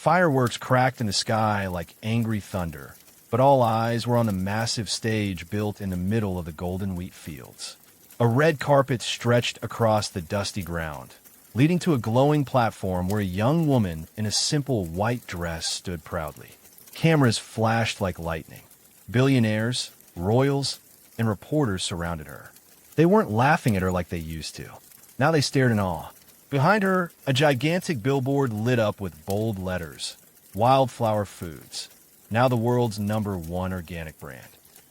Fireworks cracked in the sky like angry thunder, but all eyes were on the massive stage built in the middle of the golden wheat fields. A red carpet stretched across the dusty ground, leading to a glowing platform where a young woman in a simple white dress stood proudly. Cameras flashed like lightning. Billionaires, royals, and reporters surrounded her. They weren't laughing at her like they used to. Now they stared in awe. Behind her, a gigantic billboard lit up with bold letters, Wildflower Foods, now the world's #1 organic brand.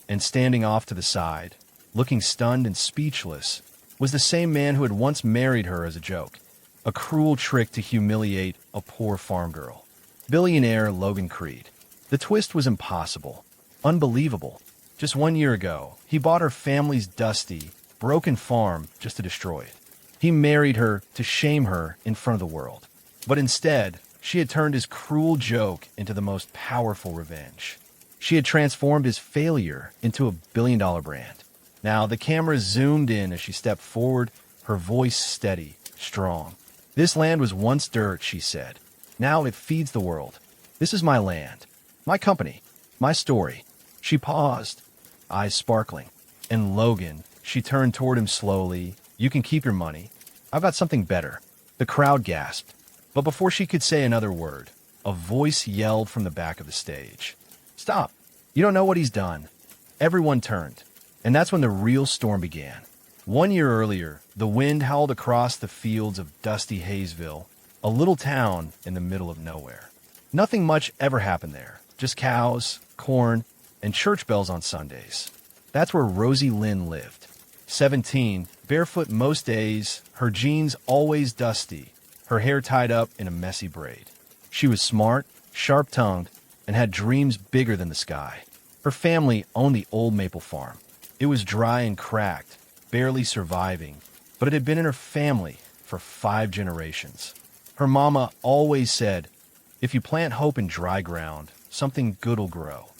And standing off to the side, looking stunned and speechless, was the same man who had once married her as a joke, a cruel trick to humiliate a poor farm girl. Billionaire Logan Creed. The twist was impossible, unbelievable. Just 1 year ago, he bought her family's dusty, broken farm just to destroy it. He married her to shame her in front of the world. But instead, she had turned his cruel joke into the most powerful revenge. She had transformed his failure into a billion-dollar brand. Now, the camera zoomed in as she stepped forward, her voice steady, strong. "This land was once dirt," she said. "Now it feeds the world. This is my land, my company, my story." She paused, eyes sparkling. And Logan, she turned toward him slowly. "You can keep your money. I've got something better." The crowd gasped. But before she could say another word, a voice yelled from the back of the stage. "Stop. You don't know what he's done." Everyone turned. And that's when the real storm began. 1 year earlier, the wind howled across the fields of dusty Hayesville, a little town in the middle of nowhere. Nothing much ever happened there. Just cows, corn, and church bells on Sundays. That's where Rosie Lynn lived. 17, barefoot most days, her jeans always dusty, her hair tied up in a messy braid. She was smart, sharp-tongued, and had dreams bigger than the sky. Her family owned the old maple farm. It was dry and cracked, barely surviving, but it had been in her family for 5 generations. Her mama always said, "If you plant hope in dry ground, something good will grow."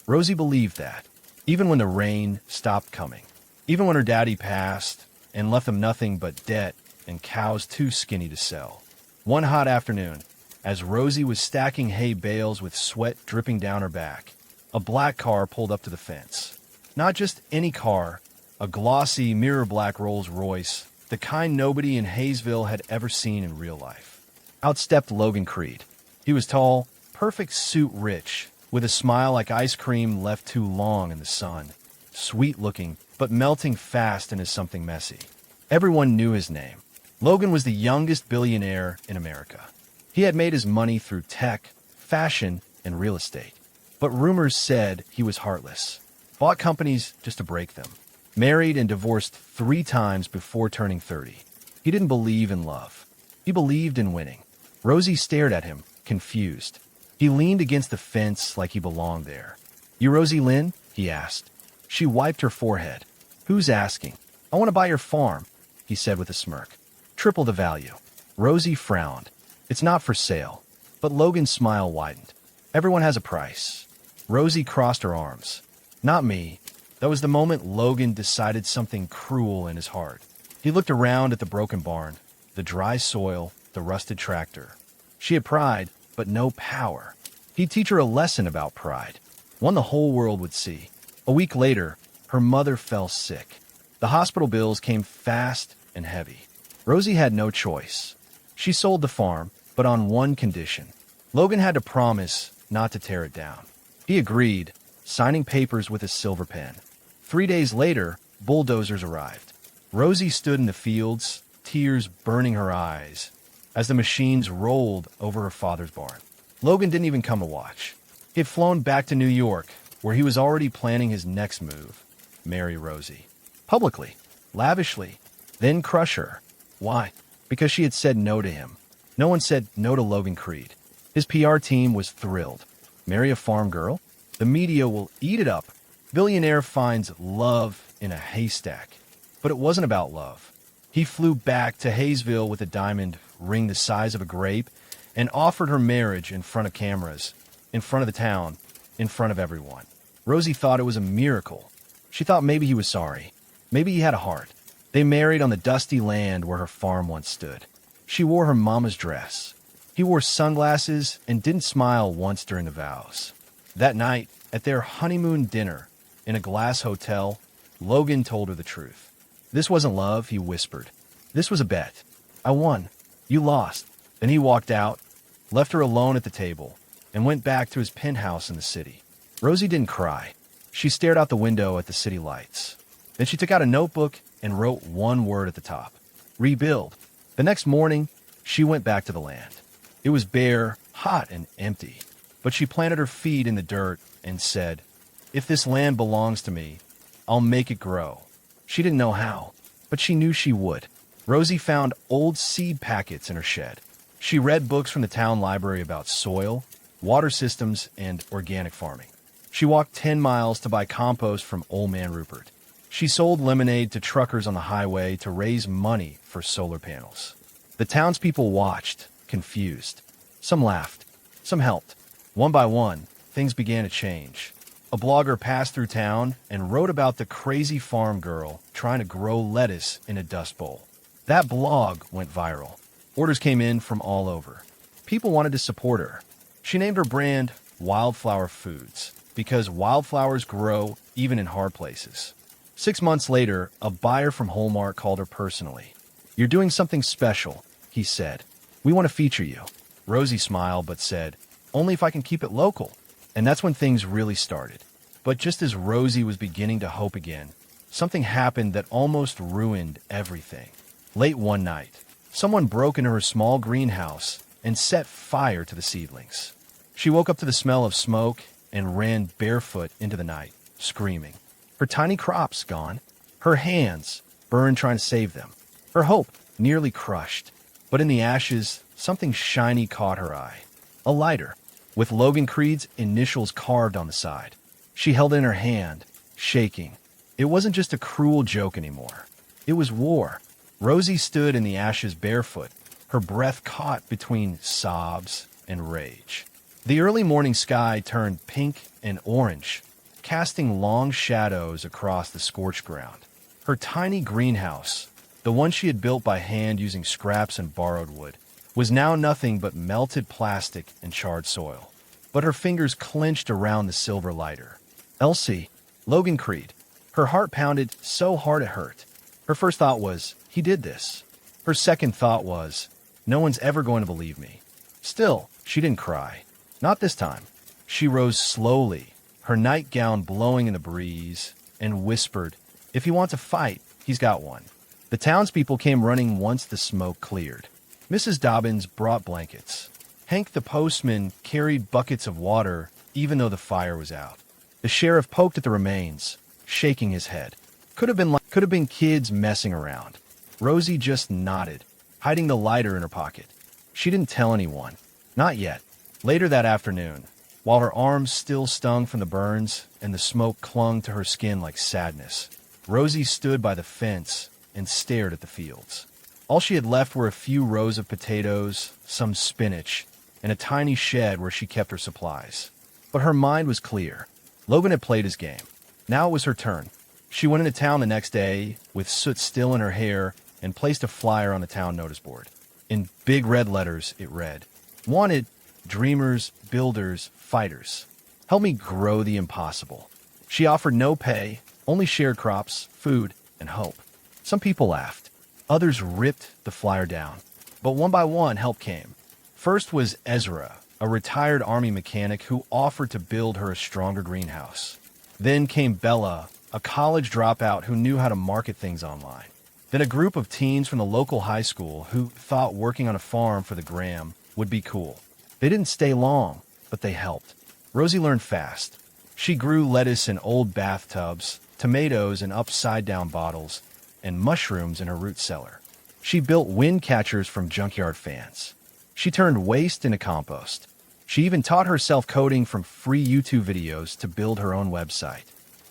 Rosie believed that, even when the rain stopped coming. Even when her daddy passed and left them nothing but debt and cows too skinny to sell. One hot afternoon, as Rosie was stacking hay bales with sweat dripping down her back, a black car pulled up to the fence. Not just any car, a glossy mirror-black Rolls-Royce, the kind nobody in Hayesville had ever seen in real life. Out stepped Logan Creed. He was tall, perfect suit rich, with a smile like ice cream left too long in the sun. Sweet-looking, but melting fast into something messy. Everyone knew his name. Logan was the youngest billionaire in America. He had made his money through tech, fashion, and real estate. But rumors said he was heartless. Bought companies just to break them. Married and divorced 3 times before turning 30. He didn't believe in love. He believed in winning. Rosie stared at him, confused. He leaned against the fence like he belonged there. "You Rosie Lynn?" he asked. She wiped her forehead. "Who's asking? I want to buy your farm," he said with a smirk. "Triple the value." Rosie frowned. "It's not for sale." But Logan's smile widened. "Everyone has a price." Rosie crossed her arms. "Not me." That was the moment Logan decided something cruel in his heart. He looked around at the broken barn, the dry soil, the rusted tractor. She had pride, but no power. He'd teach her a lesson about pride, one the whole world would see. A week later, her mother fell sick. The hospital bills came fast and heavy. Rosie had no choice. She sold the farm, but on one condition. Logan had to promise not to tear it down. He agreed, signing papers with a silver pen. 3 days later, bulldozers arrived. Rosie stood in the fields, tears burning her eyes, as the machines rolled over her father's barn. Logan didn't even come to watch. He had flown back to New York, where he was already planning his next move: marry Rosie. Publicly, lavishly, then crush her. Why? Because she had said no to him. No one said no to Logan Creed. His PR team was thrilled. Marry a farm girl? The media will eat it up. Billionaire finds love in a haystack. But it wasn't about love. He flew back to Hayesville with a diamond ring the size of a grape and offered her marriage in front of cameras, in front of the town, in front of everyone. Rosie thought it was a miracle. She thought maybe he was sorry. Maybe he had a heart. They married on the dusty land where her farm once stood. She wore her mama's dress. He wore sunglasses and didn't smile once during the vows. That night, at their honeymoon dinner in a glass hotel, Logan told her the truth. This wasn't love, he whispered. This was a bet. I won. You lost. Then he walked out, left her alone at the table, and went back to his penthouse in the city. Rosie didn't cry. She stared out the window at the city lights. Then she took out a notebook and wrote one word at the top. Rebuild. The next morning, she went back to the land. It was bare, hot, and empty. But she planted her feet in the dirt and said, if this land belongs to me, I'll make it grow. She didn't know how, but she knew she would. Rosie found old seed packets in her shed. She read books from the town library about soil, water systems, and organic farming. She walked 10 miles to buy compost from Old Man Rupert. She sold lemonade to truckers on the highway to raise money for solar panels. The townspeople watched, confused. Some laughed. Some helped. One by one, things began to change. A blogger passed through town and wrote about the crazy farm girl trying to grow lettuce in a dust bowl. That blog went viral. Orders came in from all over. People wanted to support her. She named her brand Wildflower Foods because wildflowers grow even in hard places. 6 months later, a buyer from Hallmark called her personally. You're doing something special, he said. We want to feature you. Rosie smiled but said, only if I can keep it local. And that's when things really started. But just as Rosie was beginning to hope again, something happened that almost ruined everything. Late one night, someone broke into her small greenhouse and set fire to the seedlings. She woke up to the smell of smoke and ran barefoot into the night, screaming. Her tiny crops gone. Her hands burned trying to save them. Her hope nearly crushed. But in the ashes, something shiny caught her eye. A lighter, with Logan Creed's initials carved on the side. She held it in her hand, shaking. It wasn't just a cruel joke anymore. It was war. Rosie stood in the ashes barefoot, her breath caught between sobs and rage. The early morning sky turned pink and orange, casting long shadows across the scorched ground. Her tiny greenhouse, the one she had built by hand using scraps and borrowed wood, was now nothing but melted plastic and charred soil. But her fingers clenched around the silver lighter. Elsie, Logan Creed. Her heart pounded so hard it hurt. Her first thought was, he did this. Her second thought was, no one's ever going to believe me. Still, she didn't cry. Not this time. She rose slowly, her nightgown blowing in the breeze, and whispered, if he wants a fight, he's got one. The townspeople came running once the smoke cleared. Mrs. Dobbins brought blankets. Hank the postman carried buckets of water, even though the fire was out. The sheriff poked at the remains, shaking his head. Could have been kids messing around. Rosie just nodded, hiding the lighter in her pocket. She didn't tell anyone. Not yet. Later that afternoon, while her arms still stung from the burns and the smoke clung to her skin like sadness, Rosie stood by the fence and stared at the fields. All she had left were a few rows of potatoes, some spinach, and a tiny shed where she kept her supplies. But her mind was clear. Logan had played his game. Now it was her turn. She went into town the next day, with soot still in her hair, and placed a flyer on the town notice board. In big red letters, it read, Wanted, dreamers, builders, fighters. Help me grow the impossible. She offered no pay, only shared crops, food, and hope. Some people laughed. Others ripped the flyer down. But one by one, help came. First was Ezra, a retired army mechanic who offered to build her a stronger greenhouse. Then came Bella, a college dropout who knew how to market things online. Then a group of teens from the local high school who thought working on a farm for the gram would be cool. They didn't stay long, but they helped. Rosie learned fast. She grew lettuce in old bathtubs, tomatoes in upside-down bottles, and mushrooms in her root cellar. She built wind catchers from junkyard fans. She turned waste into compost. She even taught herself coding from free YouTube videos to build her own website.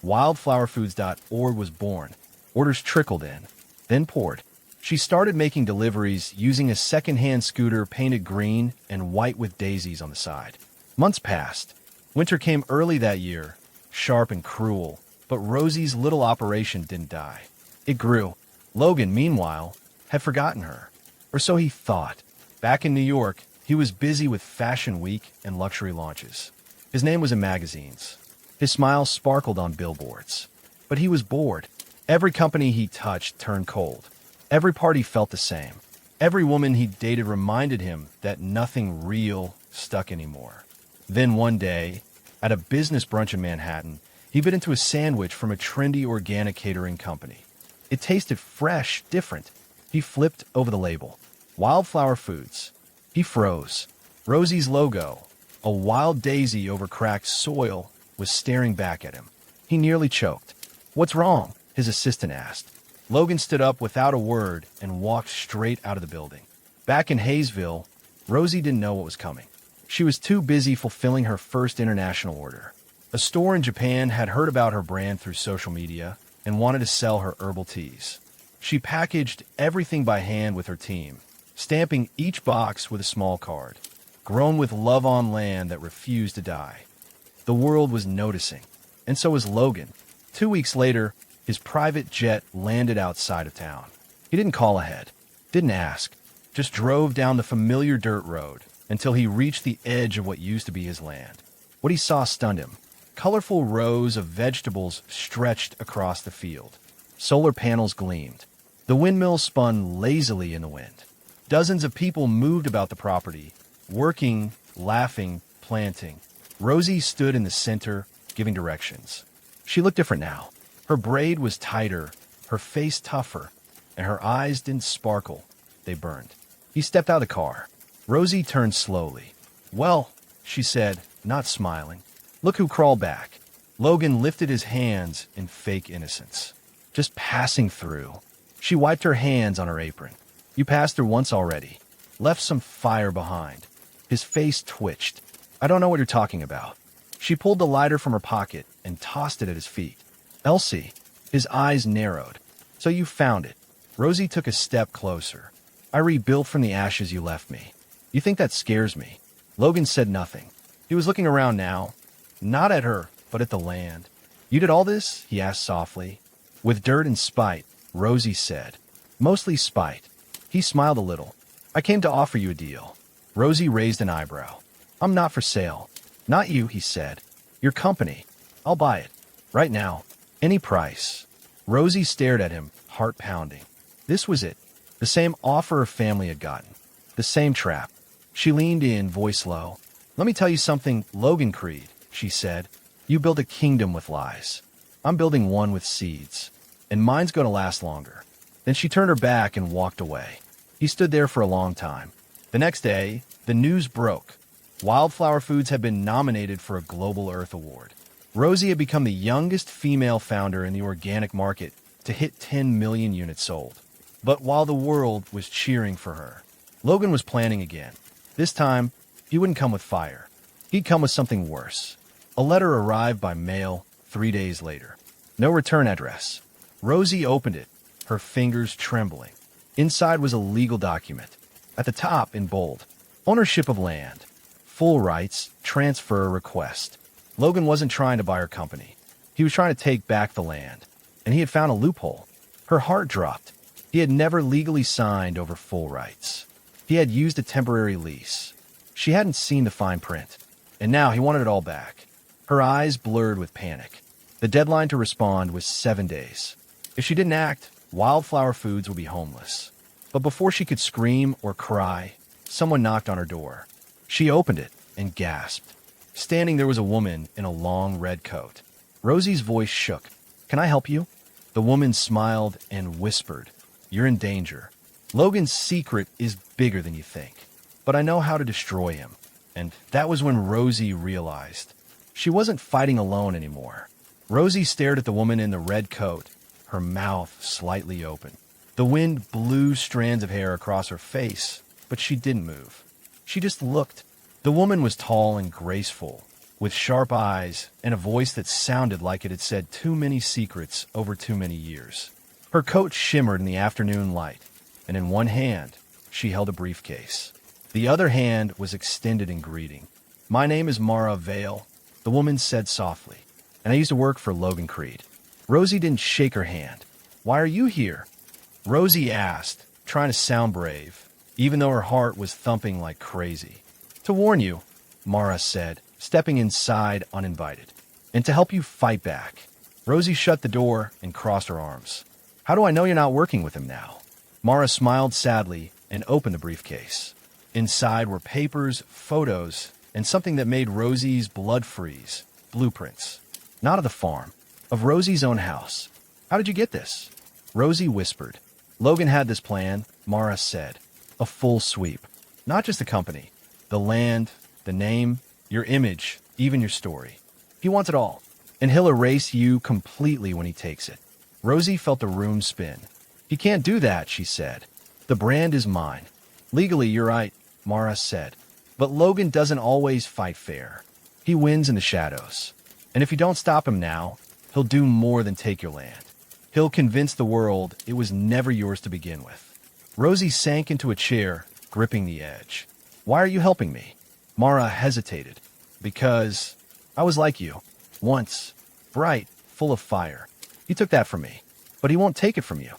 Wildflowerfoods.org was born. Orders trickled in, then poured. She started making deliveries using a second-hand scooter painted green and white with daisies on the side. Months passed. Winter came early that year, sharp and cruel, but Rosie's little operation didn't die. It grew. Logan, meanwhile, had forgotten her. Or so he thought. Back in New York, He was busy with Fashion Week and luxury launches. His name was in magazines. His smile sparkled on billboards. But he was bored. Every company he touched turned cold. Every party felt the same. Every woman he dated reminded him that nothing real stuck anymore. Then one day, at a business brunch in Manhattan, he bit into a sandwich from a trendy organic catering company. It tasted fresh, different. He flipped over the label. Wildflower Foods. He froze. Rosie's logo, a wild daisy over cracked soil, was staring back at him. He nearly choked. "What's wrong?" his assistant asked. Logan stood up without a word and walked straight out of the building. Back in Hayesville, Rosie didn't know what was coming. She was too busy fulfilling her first international order. A store in Japan had heard about her brand through social media and wanted to sell her herbal teas. She packaged everything by hand with her team, stamping each box with a small card. Grown with love on land that refused to die. The world was noticing, and so was Logan. 2 weeks later, his private jet landed outside of town. He didn't call ahead, didn't ask, just drove down the familiar dirt road until he reached the edge of what used to be his land. What he saw stunned him. Colorful rows of vegetables stretched across the field. Solar panels gleamed. The windmill spun lazily in the wind. Dozens of people moved about the property, working, laughing, planting. Rosie stood in the center, giving directions. She looked different now. Her braid was tighter, her face tougher, and her eyes didn't sparkle. They burned. He stepped out of the car. Rosie turned slowly. "Well," she said, not smiling. "Look who crawled back." Logan lifted his hands in fake innocence. "Just passing through." She wiped her hands on her apron. "You passed through once already. Left some fire behind." His face twitched. "I don't know what you're talking about." She pulled the lighter from her pocket and tossed it at his feet. "Elsie." His eyes narrowed. "So you found it." Rosie took a step closer. "I rebuilt from the ashes you left me. You think that scares me?" Logan said nothing. He was looking around now. Not at her, but at the land. "You did all this?" he asked softly. "With dirt and spite," Rosie said. "Mostly spite." He smiled a little. "I came to offer you a deal." Rosie raised an eyebrow. "I'm not for sale." "Not you," he said. "Your company. I'll buy it. Right now. Any price." Rosie stared at him, heart pounding. This was it. The same offer her family had gotten. The same trap. She leaned in, voice low. "Let me tell you something, Logan Creed," she said. "You build a kingdom with lies. I'm building one with seeds. And mine's going to last longer." Then she turned her back and walked away. He stood there for a long time. The next day, the news broke. Wildflower Foods had been nominated for a Global Earth Award. Rosie had become the youngest female founder in the organic market to hit 10 million units sold. But while the world was cheering for her, Logan was planning again. This time, he wouldn't come with fire. He'd come with something worse. A letter arrived by mail 3 days later. No return address. Rosie opened it, her fingers trembling. Inside was a legal document. At the top, in bold, ownership of land. Full rights, transfer request. Logan wasn't trying to buy her company. He was trying to take back the land. And he had found a loophole. Her heart dropped. He had never legally signed over full rights. He had used a temporary lease. She hadn't seen the fine print. And now he wanted it all back. Her eyes blurred with panic. The deadline to respond was 7 days. If she didn't act, Wildflower Foods would be homeless. But before she could scream or cry, someone knocked on her door. She opened it and gasped. Standing there was a woman in a long red coat. Rosie's voice shook. "Can I help you?" The woman smiled and whispered, "You're in danger. Logan's secret is bigger than you think. But I know how to destroy him." And that was when Rosie realized. She wasn't fighting alone anymore. Rosie stared at the woman in the red coat, her mouth slightly open. The wind blew strands of hair across her face, but she didn't move. She just looked. The woman was tall and graceful, with sharp eyes and a voice that sounded like it had said too many secrets over too many years. Her coat shimmered in the afternoon light, and in one hand, she held a briefcase. The other hand was extended in greeting. "My name is Mara Vale," the woman said softly, "and I used to work for Logan Creed." Rosie didn't shake her hand. "Why are you here?" Rosie asked, trying to sound brave. even though her heart was thumping like crazy. "To warn you," Mara said, stepping inside uninvited. "And to help you fight back." Rosie shut the door and crossed her arms. "How do I know you're not working with him now?" Mara smiled sadly and opened the briefcase. Inside were papers, photos, and something that made Rosie's blood freeze. Blueprints. Not of the farm, of Rosie's own house. "How did you get this?" Rosie whispered. "Logan had this plan," Mara said. "A full sweep. Not just the company. The land, the name, your image, even your story. He wants it all. And he'll erase you completely when he takes it." Rosie felt the room spin. "He can't do that," she said. "The brand is mine." "Legally, you're right," Mara said. "But Logan doesn't always fight fair. He wins in the shadows. And if you don't stop him now, he'll do more than take your land. He'll convince the world it was never yours to begin with." Rosie sank into a chair, gripping the edge. "Why are you helping me?" Mara hesitated. "Because I was like you. Once. Bright, full of fire. He took that from me. But he won't take it from you."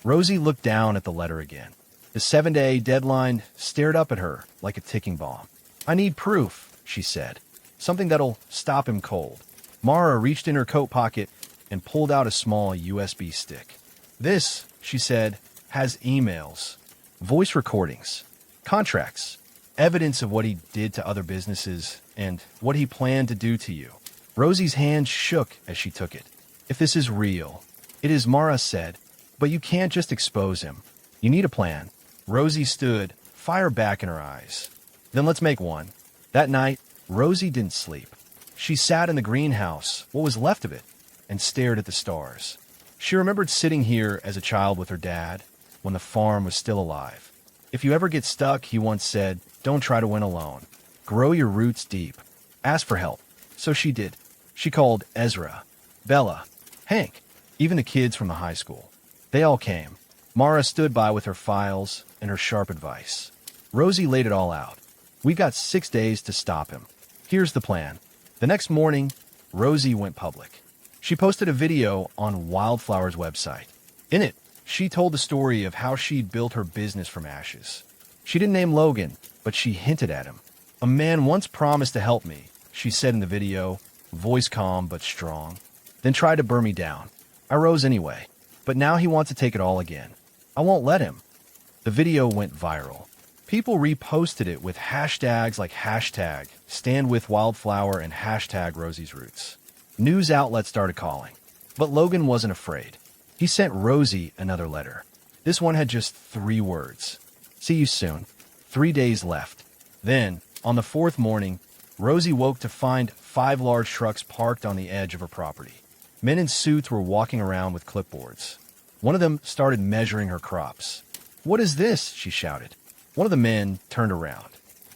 Rosie looked down at the letter again. The 7-day deadline stared up at her like a ticking bomb. "I need proof," she said. "Something that'll stop him cold." Mara reached in her coat pocket and pulled out a small USB stick. "This," she said, "has emails, voice recordings, contracts, evidence of what he did to other businesses and what he planned to do to you." Rosie's hand shook as she took it. "If this is real," "It is," Mara said, "but you can't just expose him. You need a plan." Rosie stood, fire back in her eyes. "Then let's make one." That night, Rosie didn't sleep. She sat in the greenhouse, what was left of it, and stared at the stars. She remembered sitting here as a child with her dad, when the farm was still alive. "If you ever get stuck," he once said, "don't try to win alone. Grow your roots deep. Ask for help." So she did. She called Ezra, Bella, Hank, even the kids from the high school. They all came. Mara stood by with her files and her sharp advice. Rosie laid it all out. "We've got 6 days to stop him. Here's the plan." The next morning, Rosie went public. She posted a video on Wildflower's website. In it, she told the story of how she'd built her business from ashes. She didn't name Logan, but she hinted at him. "A man once promised to help me," she said in the video, voice calm but strong, "then tried to burn me down. I rose anyway, but now he wants to take it all again. I won't let him." The video went viral. People reposted it with hashtags like hashtag #StandWithWildflower and hashtag Rosie's Roots. News outlets started calling. But Logan wasn't afraid. He sent Rosie another letter. This one had just 3 words. "See you soon. 3 days left." Then, on the 4th morning, Rosie woke to find 5 large trucks parked on the edge of her property. Men in suits were walking around with clipboards. One of them started measuring her crops. "What is this?" she shouted. One of the men turned around.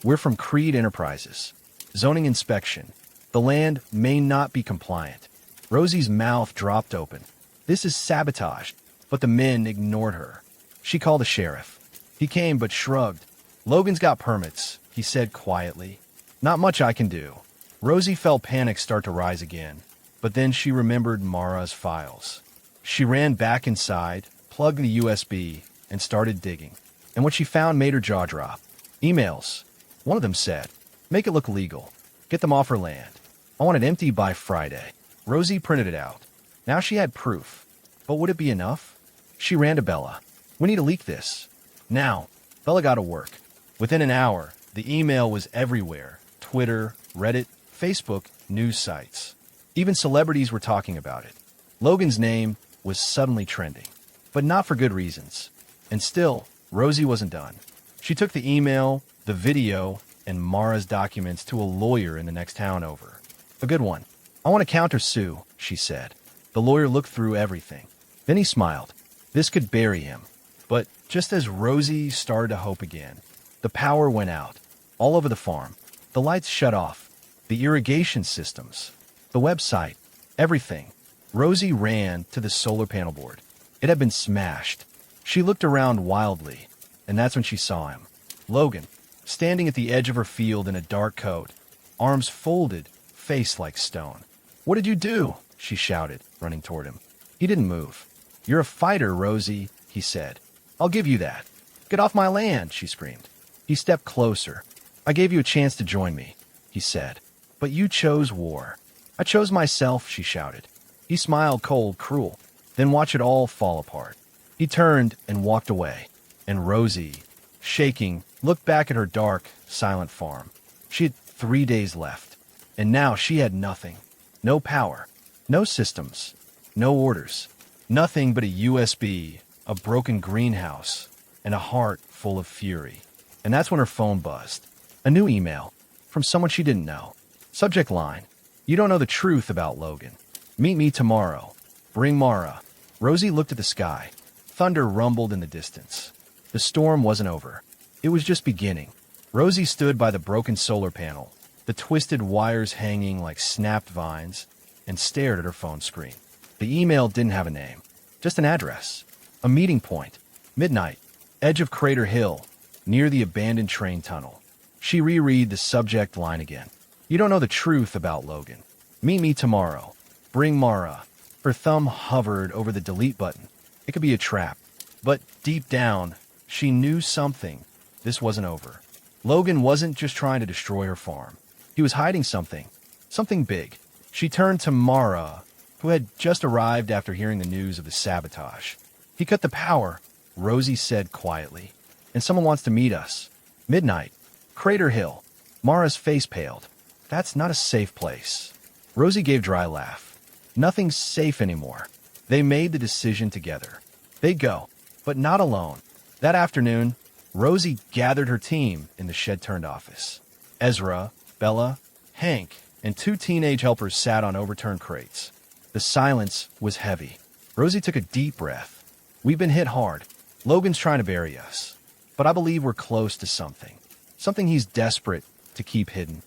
"We're from Creed Enterprises. Zoning inspection. The land may not be compliant." Rosie's mouth dropped open. "This is sabotage." But the men ignored her. She called the sheriff. He came but shrugged. "Logan's got permits," he said quietly. "Not much I can do." Rosie felt panic start to rise again, but then she remembered Mara's files. She ran back inside, plugged the USB, and started digging. And what she found made her jaw drop. Emails. One of them said, "Make it look legal. Get them off her land. I want it empty by Friday." Rosie printed it out. Now she had proof. But would it be enough? She ran to Bella. "We need to leak this. Now." Bella got to work. Within an hour, the email was everywhere. Twitter, Reddit, Facebook, news sites. Even celebrities were talking about it. Logan's name was suddenly trending. But not for good reasons. And still, Rosie wasn't done. She took the email, the video, and Mara's documents to a lawyer in the next town over. A good one. "I want to countersue," she said. The lawyer looked through everything. Then he smiled. This could bury him. But just as Rosie started to hope again, the power went out. All over the farm. The lights shut off. The irrigation systems. The website. Everything. Rosie ran to the solar panel board. It had been smashed. She looked around wildly, and that's when she saw him. Logan, standing at the edge of her field in a dark coat, arms folded, face like stone. "What did you do?" she shouted, running toward him. He didn't move. "You're a fighter, Rosie," he said. I'll give you that. Get off my land, she screamed. He stepped closer. I gave you a chance to join me, he said. But you chose war. I chose myself, she shouted. He smiled cold, cruel. Then watch it all fall apart. He turned and walked away. And Rosie, shaking, looked back at her dark, silent farm. She had 3 days left. And now she had nothing. No power. No systems. No orders. Nothing but a USB, a broken greenhouse, and a heart full of fury. And that's when her phone buzzed. A new email from someone she didn't know. Subject line: You don't know the truth about Logan. Meet me tomorrow. Bring Mara. Rosie looked at the sky. Thunder rumbled in the distance. The storm wasn't over. It was just beginning. Rosie stood by the broken solar panel, the twisted wires hanging like snapped vines, and stared at her phone screen. The email didn't have a name, just an address. A meeting point. Midnight. Edge of Crater Hill, near the abandoned train tunnel. She reread the subject line again. You don't know the truth about Logan. Meet me tomorrow. Bring Mara. Her thumb hovered over the delete button. It could be a trap. But deep down, she knew something. This wasn't over. Logan wasn't just trying to destroy her farm. He was hiding something. Something big. She turned to Mara, who had just arrived after hearing the news of the sabotage. He cut the power, Rosie said quietly. And someone wants to meet us. Midnight. Crater Hill. Mara's face paled. That's not a safe place. Rosie gave a dry laugh. Nothing's safe anymore. They made the decision together. They'd go, but not alone. That afternoon, Rosie gathered her team in the shed-turned office. Ezra, Bella, Hank, and 2 teenage helpers sat on overturned crates. The silence was heavy. Rosie took a deep breath. We've been hit hard. Logan's trying to bury us. But I believe we're close to something. Something he's desperate to keep hidden.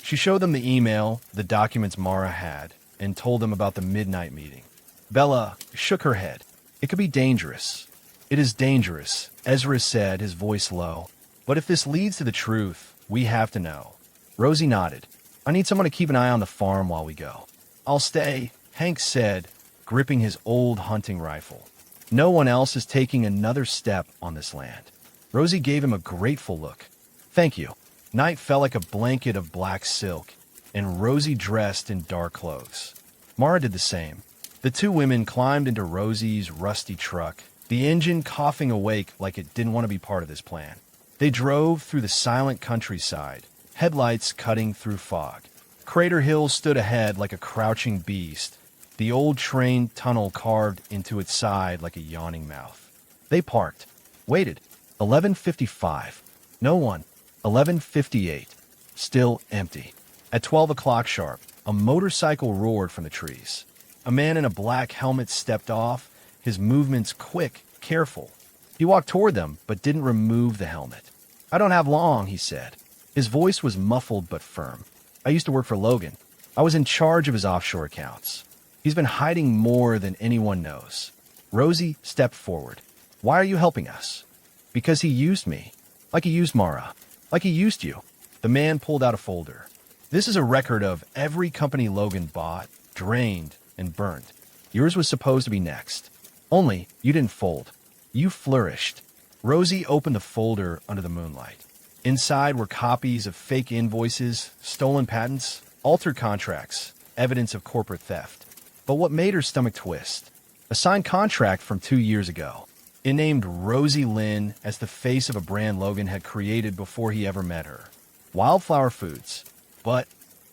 She showed them the email, the documents Mara had, and told them about the midnight meeting. Bella shook her head. It could be dangerous. It is dangerous, Ezra said, his voice low. But if this leads to the truth, we have to know. Rosie nodded. I need someone to keep an eye on the farm while we go. I'll stay, Hank said, gripping his old hunting rifle. No one else is taking another step on this land. Rosie gave him a grateful look. Thank you. Night fell like a blanket of black silk, and Rosie dressed in dark clothes. Mara did the same. The 2 women climbed into Rosie's rusty truck, the engine coughing awake like it didn't want to be part of this plan. They drove through the silent countryside, headlights cutting through fog. Crater Hill stood ahead like a crouching beast, the old train tunnel carved into its side like a yawning mouth. They parked, waited. 11:55. No one. 11:58. Still empty. At 12 o'clock sharp, a motorcycle roared from the trees. A man in a black helmet stepped off, his movements quick, careful. He walked toward them, but didn't remove the helmet. I don't have long, he said. His voice was muffled but firm. I used to work for Logan. I was in charge of his offshore accounts. He's been hiding more than anyone knows. Rosie stepped forward. Why are you helping us? Because he used me. Like he used Mara. Like he used you. The man pulled out a folder. This is a record of every company Logan bought, drained, and burned. Yours was supposed to be next. Only, you didn't fold. You flourished. Rosie opened the folder under the moonlight. Inside were copies of fake invoices, stolen patents, altered contracts, evidence of corporate theft. But what made her stomach twist? A signed contract from 2 years ago. It named Rosie Lynn as the face of a brand Logan had created before he ever met her. Wildflower Foods. But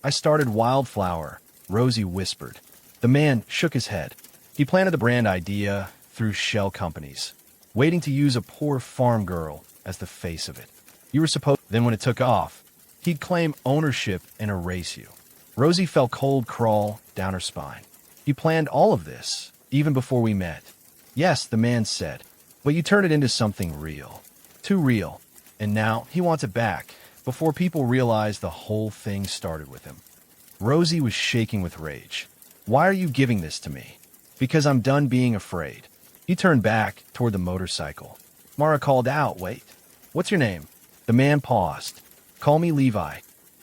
I started Wildflower, Rosie whispered. The man shook his head. He planted the brand idea through shell companies, waiting to use a poor farm girl as the face of it. You were supposed... Then when it took off, he'd claim ownership and erase you. Rosie felt cold crawl down her spine. He planned all of this, even before we met. Yes, the man said, but you turned it into something real. Too real. And now he wants it back, before people realize the whole thing started with him. Rosie was shaking with rage. Why are you giving this to me? Because I'm done being afraid. He turned back toward the motorcycle. Mara called out, wait. What's your name? The man paused. Call me Levi.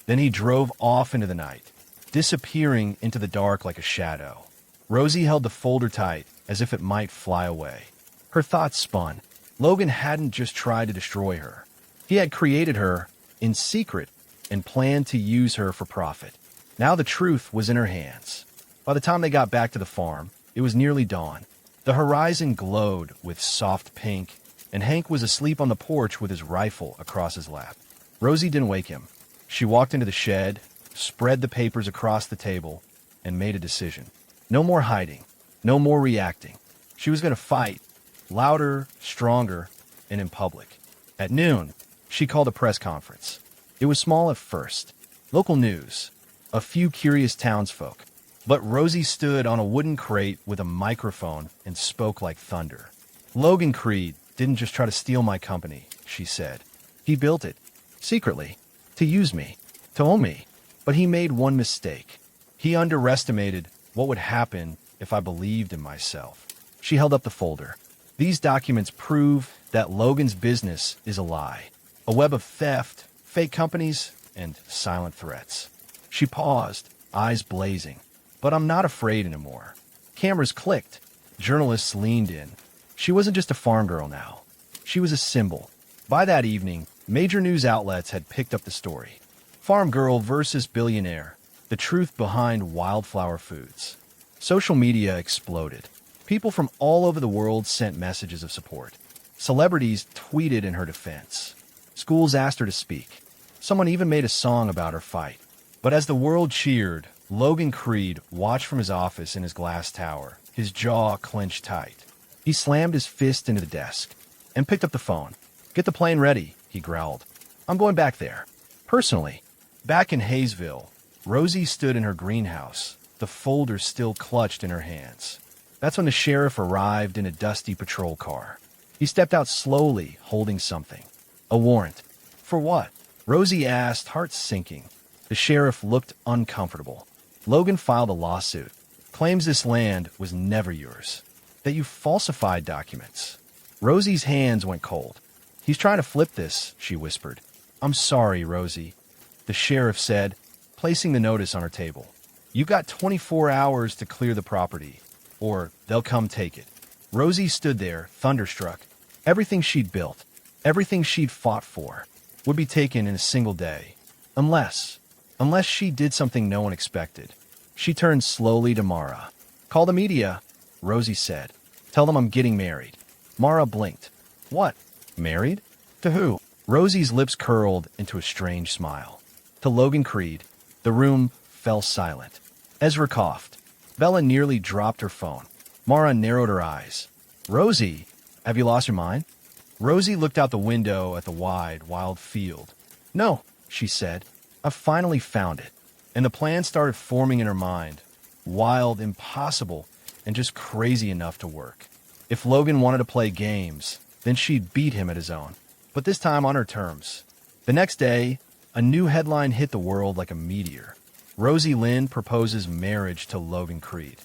Then he drove off into the night, disappearing into the dark like a shadow. Rosie held the folder tight, as if it might fly away. Her thoughts spun. Logan hadn't just tried to destroy her. He had created her in secret and planned to use her for profit. Now the truth was in her hands. By the time they got back to the farm, it was nearly dawn. The horizon glowed with soft pink, and Hank was asleep on the porch with his rifle across his lap. Rosie didn't wake him. She walked into the shed, spread the papers across the table, and made a decision. No more hiding. No more reacting. She was going to fight, louder, stronger, and in public. At noon, she called a press conference. It was small at first. Local news, a few curious townsfolk. But Rosie stood on a wooden crate with a microphone and spoke like thunder. Logan Creed didn't just try to steal my company, she said. He built it, secretly, to use me, to own me. But he made one mistake. He underestimated what would happen if I believed in myself. She held up the folder. These documents prove that Logan's business is a lie. A web of theft, fake companies, and silent threats. She paused, eyes blazing. But I'm not afraid anymore. Cameras clicked. Journalists leaned in. She wasn't just a farm girl now. She was a symbol. By that evening, major news outlets had picked up the story. Farm girl versus billionaire. The truth behind Wildflower Foods. Social media exploded. People from all over the world sent messages of support. Celebrities tweeted in her defense. Schools asked her to speak. Someone even made a song about her fight. But as the world cheered, Logan Creed watched from his office in his glass tower, his jaw clenched tight. He slammed his fist into the desk and picked up the phone. "Get the plane ready," he growled. "I'm going back there." Personally, back in Hayesville, Rosie stood in her greenhouse, the folder still clutched in her hands. That's when the sheriff arrived in a dusty patrol car. He stepped out slowly, holding something. A warrant. For what? Rosie asked, heart sinking. The sheriff looked uncomfortable. Logan filed a lawsuit. Claims this land was never yours. That you falsified documents. Rosie's hands went cold. "He's trying to flip this," she whispered. "I'm sorry, Rosie," the sheriff said, placing the notice on her table. "You've got 24 hours to clear the property, or they'll come take it." Rosie stood there, thunderstruck. Everything she'd built, everything she'd fought for, would be taken in a single day. Unless she did something no one expected. She turned slowly to Mara. "Call the media," Rosie said. "Tell them I'm getting married." Mara blinked. "What? Married? To who?" Rosie's lips curled into a strange smile. "To Logan Creed." The room fell silent. Ezra coughed. Bella nearly dropped her phone. Mara narrowed her eyes. "Rosie, have you lost your mind?" Rosie looked out the window at the wide, wild field. "No," she said. "I've finally found it." And the plan started forming in her mind. Wild, impossible, and just crazy enough to work. If Logan wanted to play games, then she'd beat him at his own. But this time on her terms. The next day, a new headline hit the world like a meteor. Rosie Lynn proposes marriage to Logan Creed,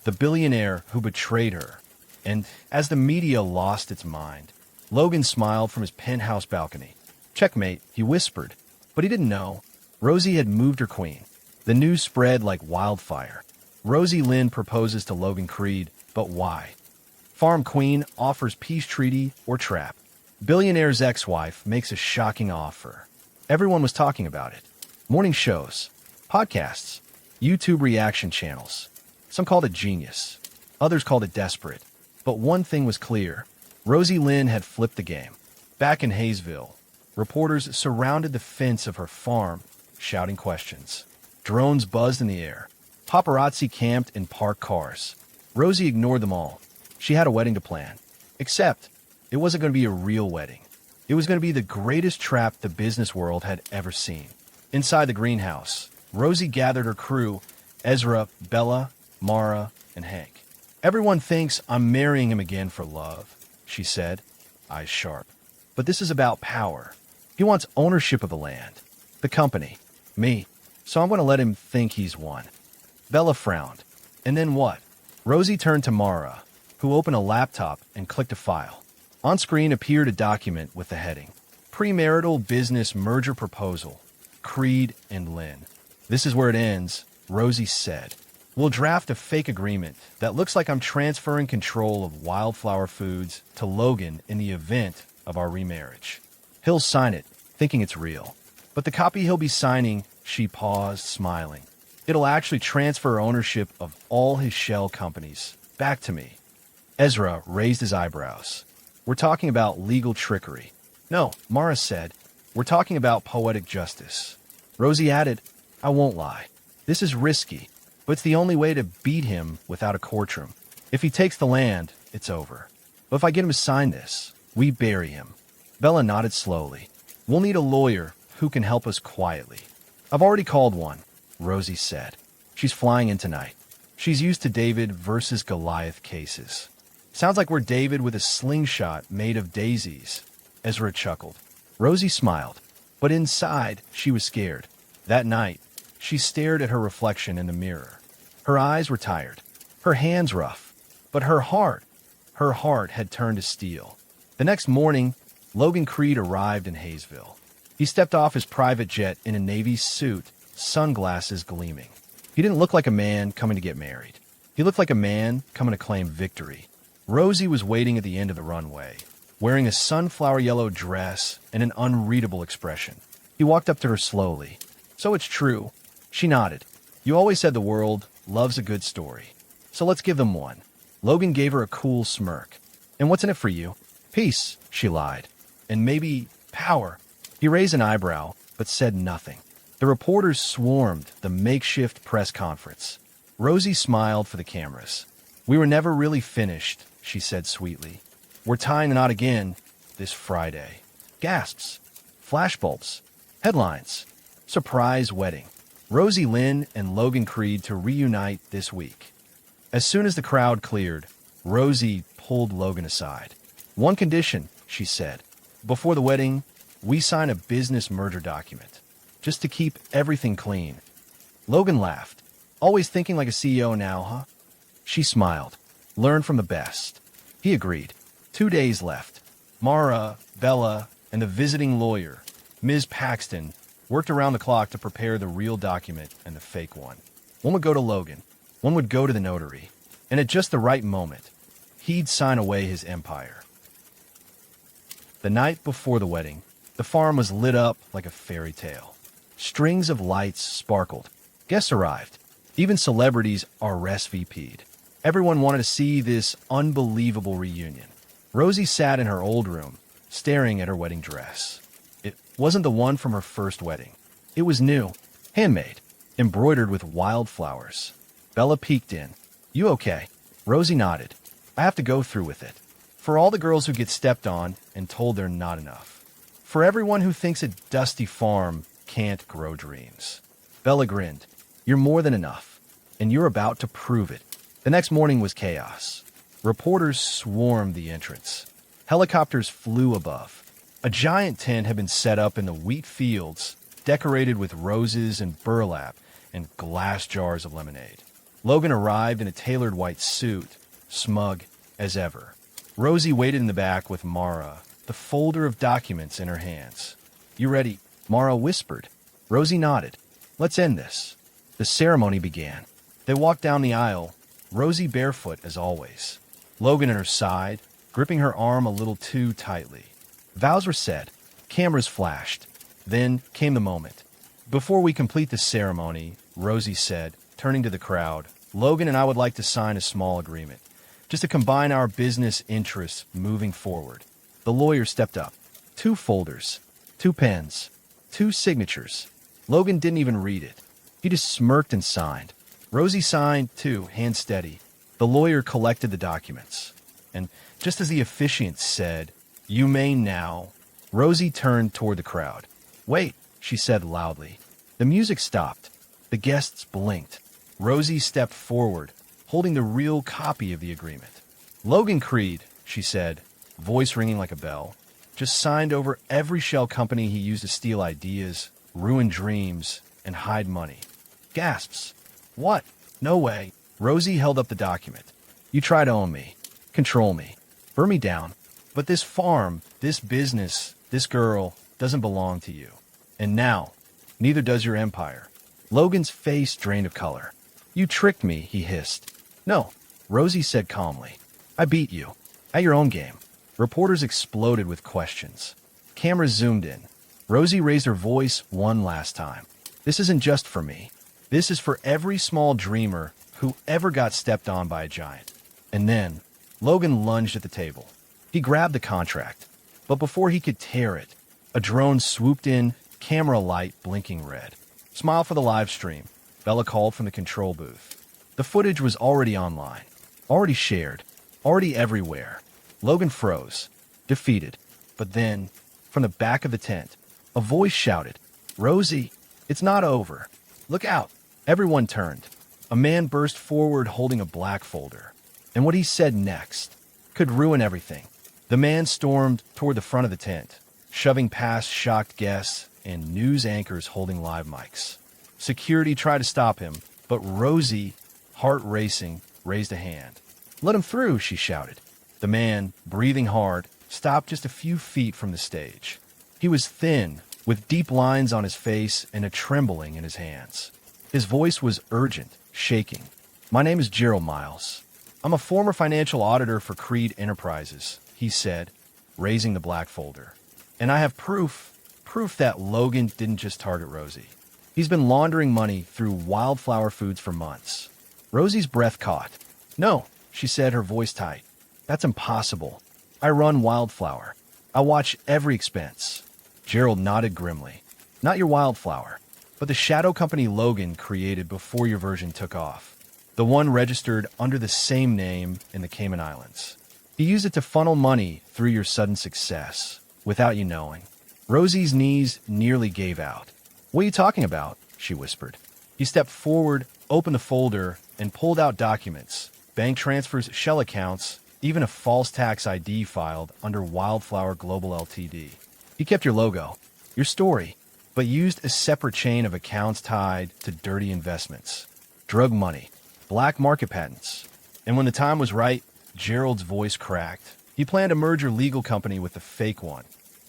the billionaire who betrayed her. And as the media lost its mind, Logan smiled from his penthouse balcony. "Checkmate," he whispered. But he didn't know. Rosie had moved her queen. The news spread like wildfire. Rosie Lynn proposes to Logan Creed, but why? Farm queen offers peace treaty or trap. Billionaire's ex-wife makes a shocking offer. Everyone was talking about it. Morning shows, podcasts, YouTube reaction channels. Some called it genius. Others called it desperate. But one thing was clear. Rosie Lynn had flipped the game. Back in Hayesville, reporters surrounded the fence of her farm, shouting questions. Drones buzzed in the air. Paparazzi camped in parked cars. Rosie ignored them all. She had a wedding to plan. Except, it wasn't going to be a real wedding. It was going to be the greatest trap the business world had ever seen. Inside the greenhouse, Rosie gathered her crew, Ezra, Bella, Mara, and Hank. "Everyone thinks I'm marrying him again for love," she said, eyes sharp. "But this is about power. He wants ownership of the land, the company, me. So I'm going to let him think he's won." Bella frowned. "And then what?" Rosie turned to Mara, who opened a laptop and clicked a file. On screen appeared a document with the heading, Premarital Business Merger Proposal, Creed and Lynn. "This is where it ends," Rosie said. We'll draft a fake agreement that looks like I'm transferring control of Wildflower Foods to Logan in the event of our remarriage. He'll sign it, thinking it's real. But the copy he'll be signing, she paused, smiling. It'll actually transfer ownership of all his shell companies back to me. Ezra raised his eyebrows. We're talking about legal trickery. No, Mara said. We're talking about poetic justice. Rosie added, I won't lie. This is risky, but it's the only way to beat him without a courtroom. If he takes the land, it's over. But if I get him to sign this, we bury him. Bella nodded slowly. We'll need a lawyer who can help us quietly. I've already called one, Rosie said. She's flying in tonight. She's used to David versus Goliath cases. Sounds like we're David with a slingshot made of daisies. Ezra chuckled. Rosie smiled, but inside she was scared. That night, she stared at her reflection in the mirror. Her eyes were tired, her hands rough, but her heart had turned to steel. The next morning, Logan Creed arrived in Hayesville. He stepped off his private jet in a Navy suit, sunglasses gleaming. He didn't look like a man coming to get married. He looked like a man coming to claim victory. Rosie was waiting at the end of the runway, wearing a sunflower yellow dress and an unreadable expression. He walked up to her slowly. So it's true. She nodded. You always said the world loves a good story. So let's give them one. Logan gave her a cool smirk. And what's in it for you? Peace, she lied. And maybe power. He raised an eyebrow, but said nothing. The reporters swarmed the makeshift press conference. Rosie smiled for the cameras. We were never really finished, she said sweetly. We're tying the knot again this Friday. Gasps. Flashbulbs. Headlines. Surprise wedding. Rosie Lynn and Logan Creed to reunite this week. As soon as the crowd cleared, Rosie pulled Logan aside. One condition, she said. Before the wedding, we sign a business merger document. Just to keep everything clean. Logan laughed. Always thinking like a CEO now, huh? She smiled. Learn from the best. He agreed. 2 days left. Mara, Bella, and the visiting lawyer, Ms. Paxton, worked around the clock to prepare the real document and the fake one. One would go to Logan. One would go to the notary. And at just the right moment, he'd sign away his empire. The night before the wedding, the farm was lit up like a fairy tale. Strings of lights sparkled. Guests arrived. Even celebrities RSVP'd. Everyone wanted to see this unbelievable reunion. Rosie sat in her old room, staring at her wedding dress. It wasn't the one from her first wedding. It was new, handmade, embroidered with wildflowers. Bella peeked in. You okay? Rosie nodded. I have to go through with it. For all the girls who get stepped on and told they're not enough. For everyone who thinks a dusty farm can't grow dreams. Bella grinned. You're more than enough, and you're about to prove it. The next morning was chaos. Reporters swarmed the entrance. Helicopters flew above. A giant tent had been set up in the wheat fields, decorated with roses and burlap and glass jars of lemonade. Logan arrived in a tailored white suit, smug as ever. Rosie waited in the back with Mara, the folder of documents in her hands. You ready? Mara whispered. Rosie nodded. Let's end this. The ceremony began. They walked down the aisle, Rosie barefoot as always. Logan at her side, gripping her arm a little too tightly. Vows were said. Cameras flashed. Then came the moment. Before we complete the ceremony, Rosie said, turning to the crowd, Logan and I would like to sign a small agreement, just to combine our business interests moving forward. The lawyer stepped up. 2 folders, 2 pens, 2 signatures. Logan didn't even read it. He just smirked and signed. Rosie signed, too, hand steady. The lawyer collected the documents. And just as the officiant said, You may now, Rosie turned toward the crowd. Wait, she said loudly. The music stopped. The guests blinked. Rosie stepped forward, holding the real copy of the agreement. Logan Creed, she said, voice ringing like a bell, just signed over every shell company he used to steal ideas, ruin dreams, and hide money. Gasps. What? No way. Rosie held up the document. You try to own me, control me, burn me down. But this farm, this business, this girl doesn't belong to you. And now, neither does your empire. Logan's face drained of color. You tricked me, he hissed. No, Rosie said calmly. I beat you. At your own game. Reporters exploded with questions. Cameras zoomed in. Rosie raised her voice one last time. This isn't just for me. This is for every small dreamer who ever got stepped on by a giant. And then, Logan lunged at the table. He grabbed the contract. But before he could tear it, a drone swooped in, camera light blinking red. Smile for the live stream, Bella called from the control booth. The footage was already online, already shared, already everywhere. Logan froze, defeated. But then, from the back of the tent, a voice shouted, Rosie, it's not over. Look out. Everyone turned. A man burst forward holding a black folder. And what he said next could ruin everything. The man stormed toward the front of the tent, shoving past shocked guests and news anchors holding live mics. Security tried to stop him, but Rosie, heart racing, raised a hand. Let him through, she shouted. The man, breathing hard, stopped just a few feet from the stage. He was thin, with deep lines on his face and a trembling in his hands. His voice was urgent, shaking. My name is Gerald Miles. I'm a former financial auditor for Creed Enterprises, he said, raising the black folder. And I have proof that Logan didn't just target Rosie. He's been laundering money through Wildflower Foods for months. Rosie's breath caught. No, she said, her voice tight. That's impossible. I run Wildflower. I watch every expense. Gerald nodded grimly. Not your Wildflower, but the shadow company Logan created before your version took off. The one registered under the same name in the Cayman Islands. He used it to funnel money through your sudden success, without you knowing. Rosie's knees nearly gave out. What are you talking about? She whispered. He stepped forward, opened the folder, and pulled out documents, bank transfers, shell accounts, even a false tax ID filed under Wildflower Global Ltd. He kept your logo, your story, but used a separate chain of accounts tied to dirty investments, drug money, black market patents. And when the time was right, Gerald's voice cracked. He planned to merge your legal company with the fake one,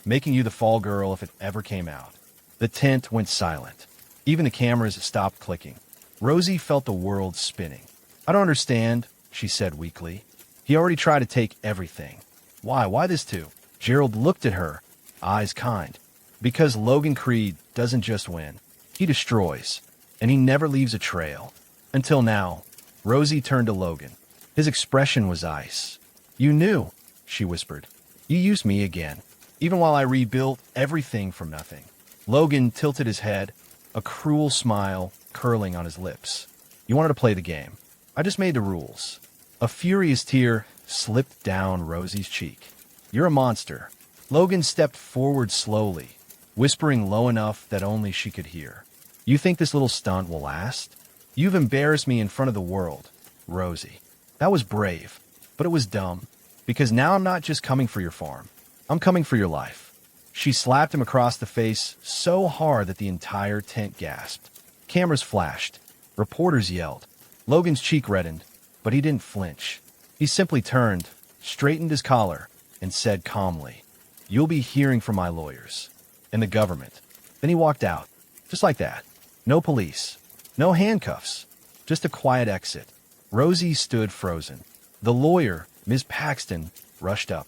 making you the fall girl if it ever came out. The tent went silent. Even the cameras stopped clicking. Rosie felt the world spinning. I don't understand, she said weakly. He already tried to take everything. Why? Why this too? Gerald looked at her, eyes kind. Because Logan Creed doesn't just win. He destroys. And he never leaves a trail. Until now. Rosie turned to Logan. His expression was ice. You knew, she whispered. You used me again. Even while I rebuilt everything from nothing. Logan tilted his head, a cruel smile curling on his lips. You wanted to play the game. I just made the rules. A furious tear slipped down Rosie's cheek. You're a monster. Logan stepped forward slowly, whispering low enough that only she could hear. You think this little stunt will last? You've embarrassed me in front of the world, Rosie. That was brave, but it was dumb, because now I'm not just coming for your farm. I'm coming for your life. She slapped him across the face so hard that the entire tent gasped. Cameras flashed. Reporters yelled. Logan's cheek reddened, but he didn't flinch. He simply turned, straightened his collar, and said calmly, You'll be hearing from my lawyers and the government. Then he walked out, just like that. No police, no handcuffs, just a quiet exit. Rosie stood frozen. The lawyer, Ms. Paxton, rushed up.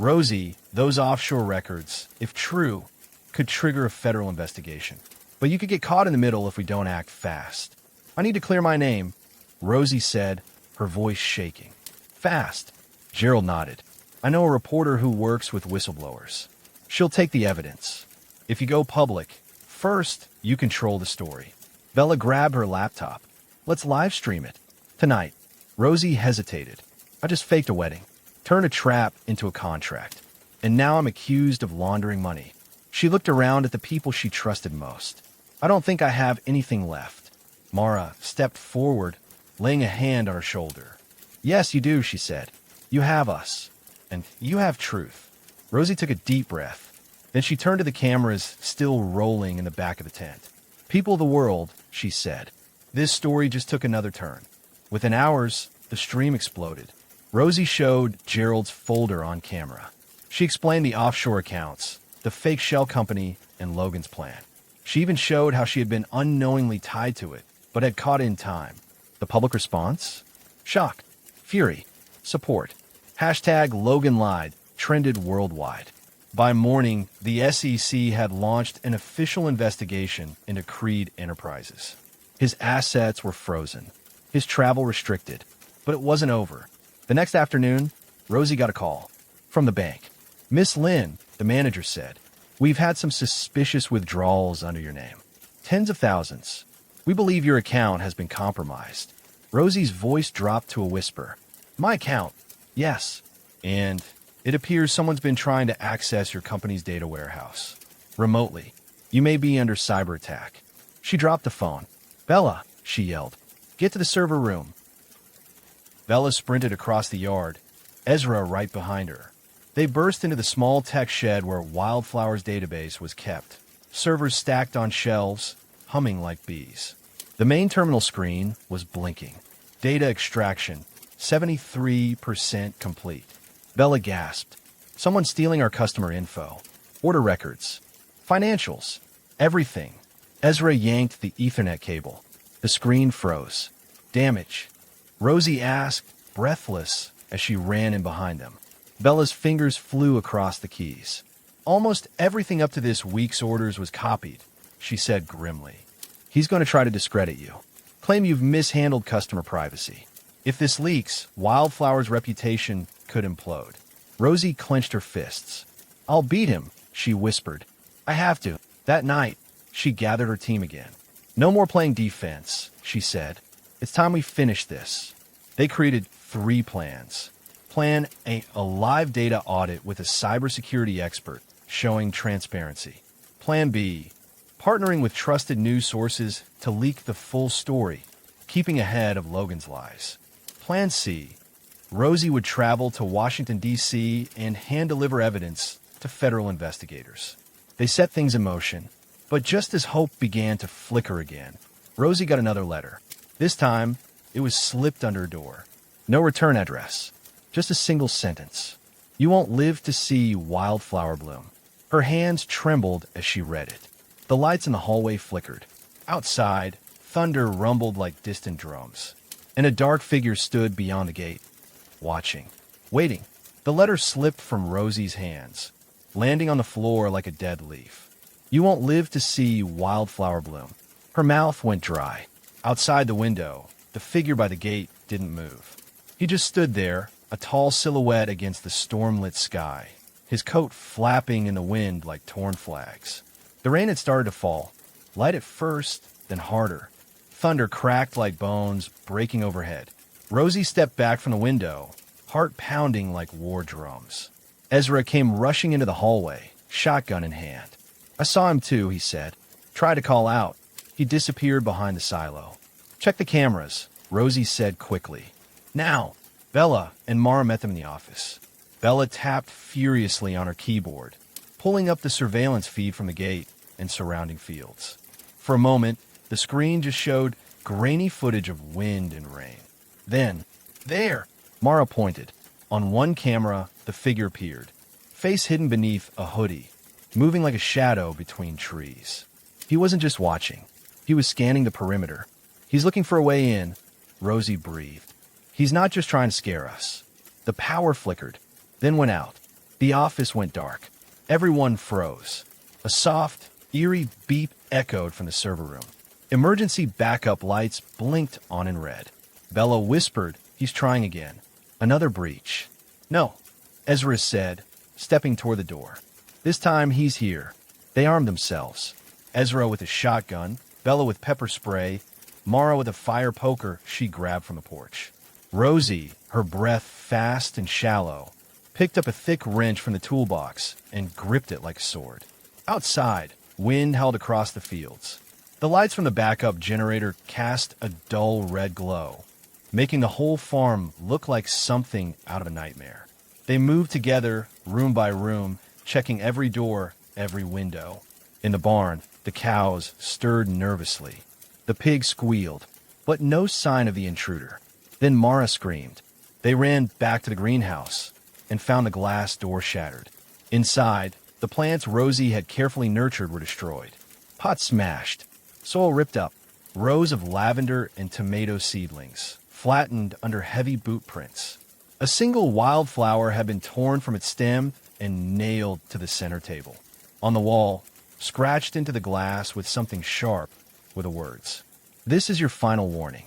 Rosie, those offshore records, if true, could trigger a federal investigation. But you could get caught in the middle if we don't act fast. I need to clear my name, Rosie said, her voice shaking. Fast. Gerald nodded. I know a reporter who works with whistleblowers. She'll take the evidence. If you go public, first, you control the story. Bella grabbed her laptop. Let's live stream it. Tonight. Rosie hesitated. I just faked a wedding. Turned a trap into a contract. And now I'm accused of laundering money. She looked around at the people she trusted most. I don't think I have anything left. Mara stepped forward, laying a hand on her shoulder. Yes, you do, she said. You have us. And you have truth. Rosie took a deep breath. Then she turned to the cameras still rolling in the back of the tent. People of the world, she said. This story just took another turn. Within hours, the stream exploded. Rosie showed Gerald's folder on camera. She explained the offshore accounts, the fake shell company, and Logan's plan. She even showed how she had been unknowingly tied to it, but had caught in time. The public response? Shock, fury, support. Hashtag Logan lied trended worldwide. By morning, the SEC had launched an official investigation into Creed Enterprises. His assets were frozen, his travel restricted. But it wasn't over. The next afternoon, Rosie got a call from the bank. Miss Lynn, the manager said, we've had some suspicious withdrawals under your name. Tens of thousands. We believe your account has been compromised. Rosie's voice dropped to a whisper. My account? Yes. And it appears someone's been trying to access your company's data warehouse. Remotely. You may be under cyber attack. She dropped the phone. Bella, she yelled. Get to the server room. Bella sprinted across the yard, Ezra right behind her. They burst into the small tech shed where Wildflower's database was kept. Servers stacked on shelves, humming like bees. The main terminal screen was blinking. Data extraction, 73% complete. Bella gasped. Someone's stealing our customer info. Order records. Financials. Everything. Ezra yanked the Ethernet cable. The screen froze. Damage. Rosie asked, breathless, as she ran in behind them. Bella's fingers flew across the keys. Almost everything up to this week's orders was copied, she said grimly. He's going to try to discredit you. Claim you've mishandled customer privacy. If this leaks, Wildflower's reputation could implode. Rosie clenched her fists. I'll beat him, she whispered. I have to. That night, she gathered her team again. No more playing defense, she said. It's time we finish this. They created 3 plans. Plan A, a live data audit with a cybersecurity expert showing transparency. Plan B, partnering with trusted news sources to leak the full story, keeping ahead of Logan's lies. Plan C, Rosie would travel to Washington, D.C. and hand-deliver evidence to federal investigators. They set things in motion, but just as hope began to flicker again, Rosie got another letter. This time, it was slipped under her door. No return address. Just a single sentence. You won't live to see Wildflower bloom. Her hands trembled as she read it. The lights in the hallway flickered. Outside, thunder rumbled like distant drums. And a dark figure stood beyond the gate, watching, waiting. The letter slipped from Rosie's hands, landing on the floor like a dead leaf. You won't live to see Wildflower bloom. Her mouth went dry. Outside the window, the figure by the gate didn't move. He just stood there, a tall silhouette against the storm-lit sky, his coat flapping in the wind like torn flags. The rain had started to fall, light at first, then harder. Thunder cracked like bones, breaking overhead. Rosie stepped back from the window, heart pounding like war drums. Ezra came rushing into the hallway, shotgun in hand. I saw him too, he said. Tried to call out. He disappeared behind the silo. Check the cameras, Rosie said quickly. Now! Bella and Mara met them in the office. Bella tapped furiously on her keyboard, pulling up the surveillance feed from the gate and surrounding fields. For a moment, the screen just showed grainy footage of wind and rain. Then, there! Mara pointed. On one camera, the figure appeared, face hidden beneath a hoodie, moving like a shadow between trees. He wasn't just watching. He was scanning the perimeter. He's looking for a way in, Rosie breathed. He's not just trying to scare us. The power flickered, then went out. The office went dark. Everyone froze. A soft, eerie beep echoed from the server room. Emergency backup lights blinked on in red. Bella whispered, he's trying again. Another breach. No, Ezra said, stepping toward the door. This time he's here. They armed themselves. Ezra with a shotgun, Bella with pepper spray, Mara with a fire poker she grabbed from the porch. Rosie, her breath fast and shallow, picked up a thick wrench from the toolbox and gripped it like a sword. Outside, wind howled across the fields. The lights from the backup generator cast a dull red glow, making the whole farm look like something out of a nightmare. They moved together, room by room, checking every door, every window. In the barn, the cows stirred nervously. The pigs squealed, but no sign of the intruder. Then Mara screamed. They ran back to the greenhouse and found the glass door shattered. Inside, the plants Rosie had carefully nurtured were destroyed. Pots smashed, soil ripped up. rows of lavender and tomato seedlings, flattened under heavy boot prints. A single wildflower had been torn from its stem and nailed to the center table. On the wall, scratched into the glass with something sharp, were the words, "This is your final warning."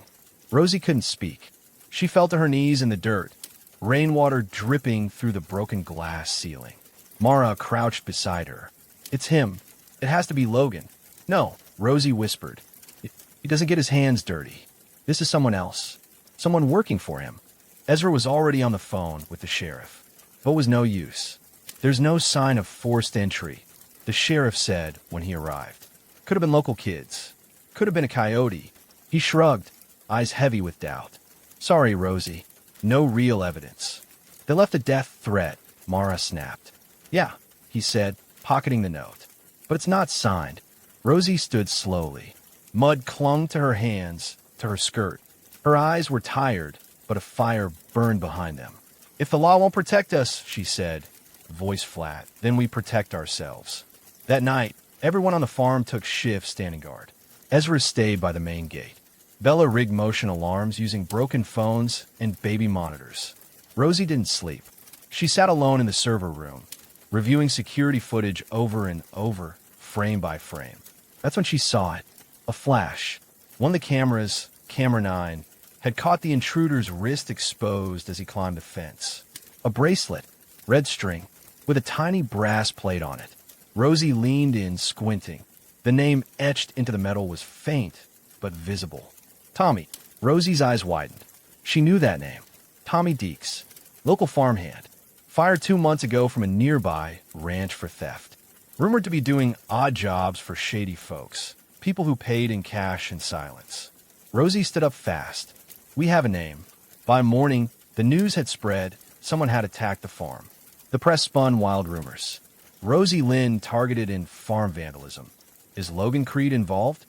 Rosie couldn't speak. She fell to her knees in the dirt, rainwater dripping through the broken glass ceiling. Mara crouched beside her. "It's him. It has to be Logan." "No," Rosie whispered. He doesn't get his hands dirty. This is someone else. Someone working for him." Ezra was already on the phone with the sheriff. But it was no use. "There's no sign of forced entry," the sheriff said when he arrived. "Could have been local kids. Could have been a coyote." He shrugged, eyes heavy with doubt. "Sorry, Rosie. No real evidence." "They left a death threat," Mara snapped. "Yeah," he said, pocketing the note. "But it's not signed." Rosie stood slowly. Mud clung to her hands, to her skirt. Her eyes were tired, but a fire burned behind them. "If the law won't protect us," she said, voice flat, "then we protect ourselves." That night, everyone on the farm took shifts standing guard. Ezra stayed by the main gate. Bella rigged motion alarms using broken phones and baby monitors. Rosie didn't sleep. She sat alone in the server room, reviewing security footage over and over, frame by frame. That's when she saw it. A flash. One of the cameras, camera 9, had caught the intruder's wrist exposed as he climbed the fence. A bracelet, red string, with a tiny brass plate on it. Rosie leaned in, squinting. The name etched into the metal was faint, but visible. Tommy. Rosie's eyes widened. She knew that name. Tommy Deeks, local farmhand. Fired 2 months ago from a nearby ranch for theft. Rumored to be doing odd jobs for shady folks. People who paid in cash and silence. Rosie stood up fast. "We have a name." By morning, the news had spread. Someone had attacked the farm. The press spun wild rumors. Rosie Lynn targeted in farm vandalism. Is Logan Creed involved?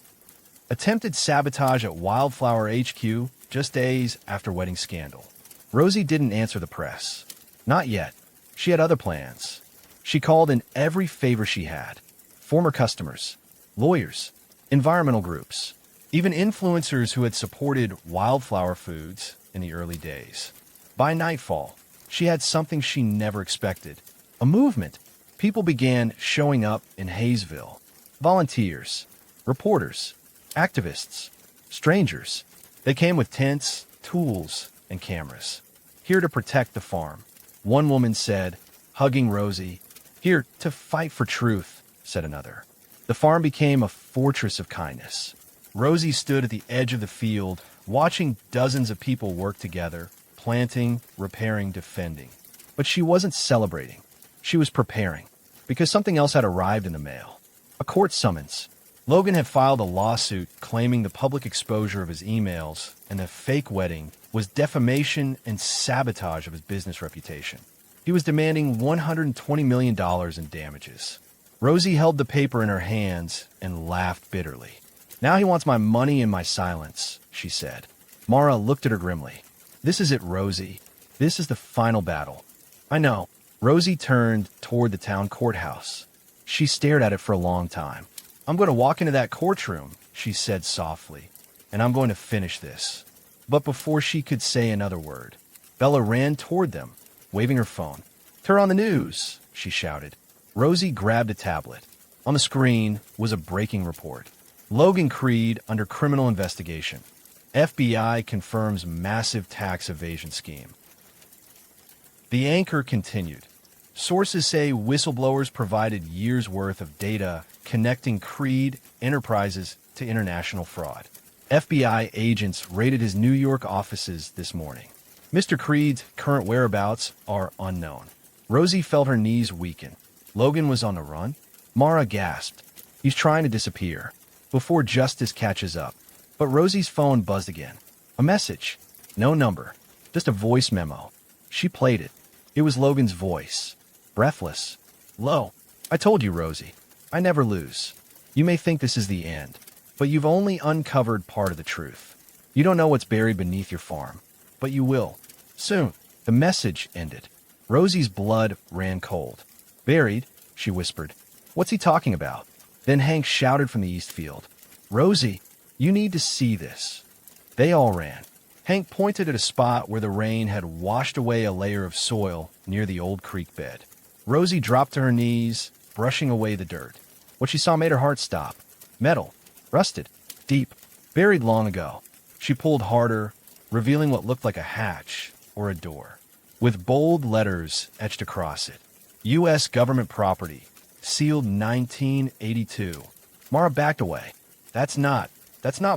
Attempted sabotage at Wildflower HQ just days after wedding scandal. Rosie didn't answer the press. Not yet. She had other plans. She called in every favor she had. Former customers, lawyers, environmental groups, even influencers who had supported Wildflower Foods in the early days. By nightfall, she had something she never expected. A movement. People began showing up in Hayesville. Volunteers, reporters, activists, strangers. They came with tents, tools, and cameras. Here to protect the farm. One woman said, hugging Rosie. Here to fight for truth, said another. The farm became a fortress of kindness. Rosie stood at the edge of the field, watching dozens of people work together, planting, repairing, defending. But she wasn't celebrating. She was preparing, because something else had arrived in the mail. A court summons. Logan had filed a lawsuit claiming the public exposure of his emails and the fake wedding was defamation and sabotage of his business reputation. He was demanding $120 million in damages. Rosie held the paper in her hands and laughed bitterly. Now he wants my money and my silence, she said. Mara looked at her grimly. This is it, Rosie. This is the final battle. I know. Rosie turned toward the town courthouse. She stared at it for a long time. I'm going to walk into that courtroom, she said softly, and I'm going to finish this. But before she could say another word, Bella ran toward them, waving her phone. Turn on the news, she shouted. Rosie grabbed a tablet. On the screen was a breaking report. Logan Creed under criminal investigation. FBI confirms massive tax evasion scheme. The anchor continued. Sources say whistleblowers provided years' worth of data connecting Creed Enterprises to international fraud. FBI agents raided his New York offices this morning. Mr. Creed's current whereabouts are unknown. Rosie felt her knees weaken. Logan was on the run? Mara gasped. He's trying to disappear before justice catches up. But Rosie's phone buzzed again. A message. No number. Just a voice memo. She played it. It was Logan's voice. Breathless. Low. I told you, Rosie. I never lose. You may think this is the end, but you've only uncovered part of the truth. You don't know what's buried beneath your farm, but you will. Soon. The message ended. Rosie's blood ran cold. Buried? She whispered. What's he talking about? Then Hank shouted from the east field. Rosie, You need to see this." They all ran. Hank pointed at a spot where the rain had washed away a layer of soil near the old creek bed. Rosie dropped to her knees, brushing away the dirt. What she saw made her heart stop. Metal. Rusted. Deep. Buried long ago. She pulled harder, revealing what looked like a hatch or a door, with bold letters etched across it. U.S. government property. Sealed 1982. Mara backed away. That's not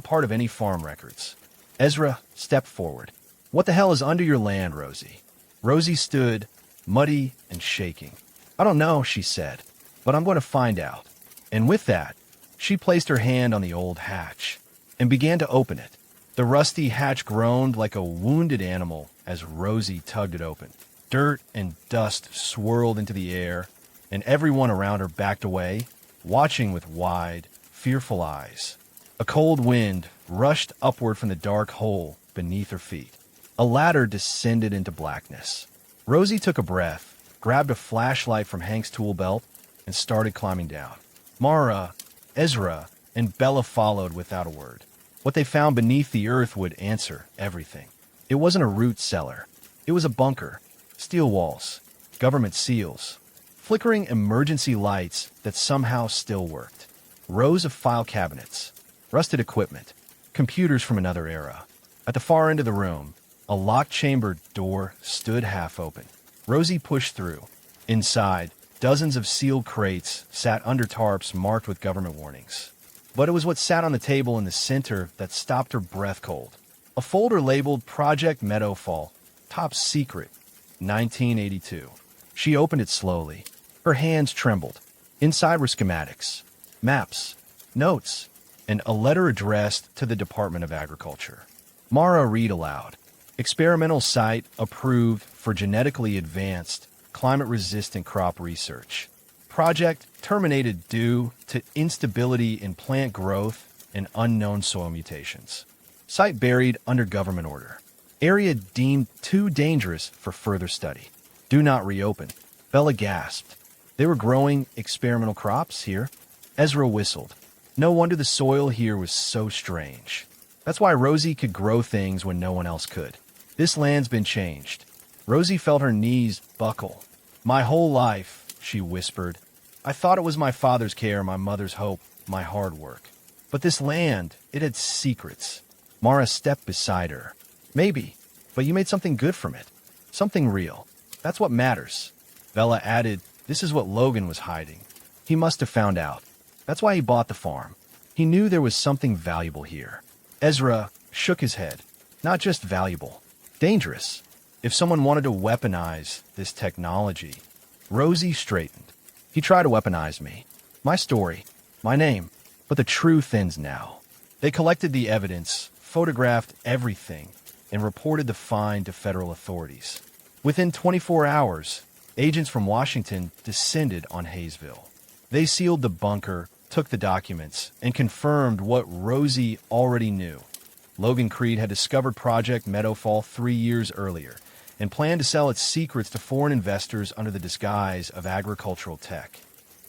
part of any farm records." Ezra stepped forward. "What the hell is under your land, Rosie?" Rosie stood, muddy and shaking. "I don't know," she said, "but I'm going to find out." And with that, she placed her hand on the old hatch and began to open it. The rusty hatch groaned like a wounded animal as Rosie tugged it open. Dirt and dust swirled into the air, and everyone around her backed away, watching with wide, fearful eyes. A cold wind rushed upward from the dark hole beneath her feet. A ladder descended into blackness. Rosie took a breath, grabbed a flashlight from Hank's tool belt, and started climbing down. Mara, Ezra, and Bella followed without a word. What they found beneath the earth would answer everything. It wasn't a root cellar. It was a bunker. Steel walls, government seals, flickering emergency lights that somehow still worked. Rows of file cabinets, rusted equipment, computers from another era. At the far end of the room, a locked chamber door stood half open. Rosie pushed through. Inside, dozens of sealed crates sat under tarps marked with government warnings. But it was what sat on the table in the center that stopped her breath cold. A folder labeled Project Meadowfall, Top Secret, 1982. She opened it slowly. Her hands trembled. Inside were schematics, maps, notes, and a letter addressed to the Department of Agriculture. Mara read aloud. Experimental site approved for genetically advanced, climate-resistant crop research. Project terminated due to instability in plant growth and unknown soil mutations. Site buried under government order. Area deemed too dangerous for further study. Do not reopen. Bella gasped. They were growing experimental crops here? Ezra whistled. No wonder the soil here was so strange. That's why Rosie could grow things when no one else could. This land's been changed. Rosie felt her knees buckle. My whole life, she whispered. I thought it was my father's care, my mother's hope, my hard work. But this land, it had secrets. Mara stepped beside her. Maybe, but you made something good from it. Something real. That's what matters. Bella added, this is what Logan was hiding. He must have found out. That's why he bought the farm. He knew there was something valuable here. Ezra shook his head. Not just valuable. Dangerous. If someone wanted to weaponize this technology. Rosie straightened. He tried to weaponize me. My story. My name. But the truth ends now. They collected the evidence, photographed everything, and reported the find to federal authorities. Within 24 hours, agents from Washington descended on Hayesville. They sealed the bunker, took the documents, and confirmed what Rosie already knew. Logan Creed had discovered Project Meadowfall 3 years earlier and planned to sell its secrets to foreign investors under the disguise of agricultural tech.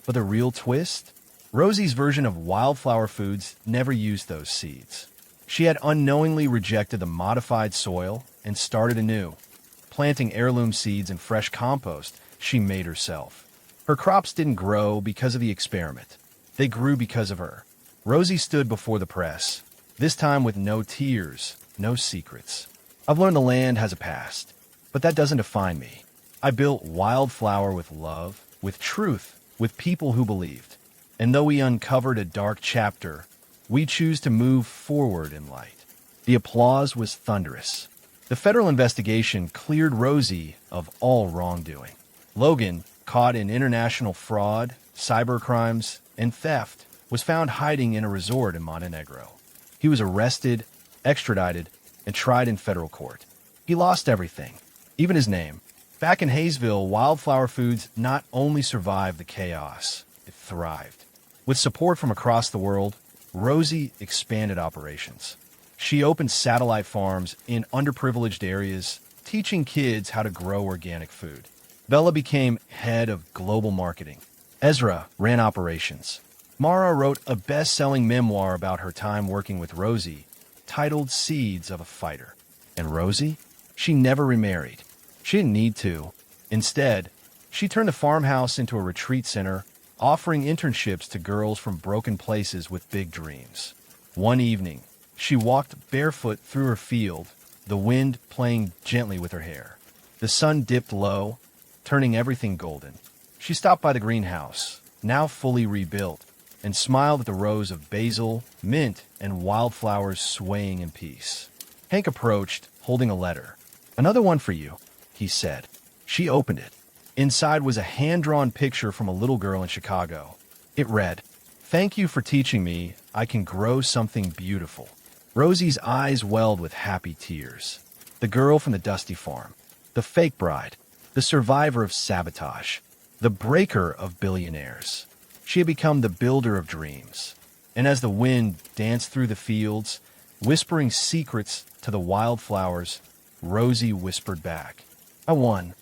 But the real twist? Rosie's version of Wildflower Foods never used those seeds. She had unknowingly rejected the modified soil and started anew, planting heirloom seeds and fresh compost she made herself. Her crops didn't grow because of the experiment. They grew because of her. Rosie stood before the press, this time with no tears, no secrets. I've learned the land has a past, but that doesn't define me. I built Wildflower with love, with truth, with people who believed. And though we uncovered a dark chapter, we choose to move forward in light. The applause was thunderous. The federal investigation cleared Rosie of all wrongdoing. Logan, caught in international fraud, cybercrimes, and theft, was found hiding in a resort in Montenegro. He was arrested, extradited, and tried in federal court. He lost everything, even his name. Back in Hayesville, Wildflower Foods not only survived the chaos, it thrived. With support from across the world, Rosie expanded operations. She opened satellite farms in underprivileged areas, teaching kids how to grow organic food. Bella became head of global marketing. Ezra ran operations. Mara wrote a best-selling memoir about her time working with Rosie, titled Seeds of a Fighter. And Rosie? She never remarried. She didn't need to. Instead, she turned the farmhouse into a retreat center, offering internships to girls from broken places with big dreams. One evening, she walked barefoot through her field, the wind playing gently with her hair. The sun dipped low, turning everything golden. She stopped by the greenhouse, now fully rebuilt, and smiled at the rows of basil, mint, and wildflowers swaying in peace. Hank approached, holding a letter. "Another one for you," he said. She opened it. Inside was a hand-drawn picture from a little girl in Chicago. It read, "Thank you for teaching me I can grow something beautiful." Rosie's eyes welled with happy tears. The girl from the dusty farm. The fake bride. The survivor of sabotage. The breaker of billionaires. She had become the builder of dreams. And as the wind danced through the fields, whispering secrets to the wildflowers, Rosie whispered back, "I won.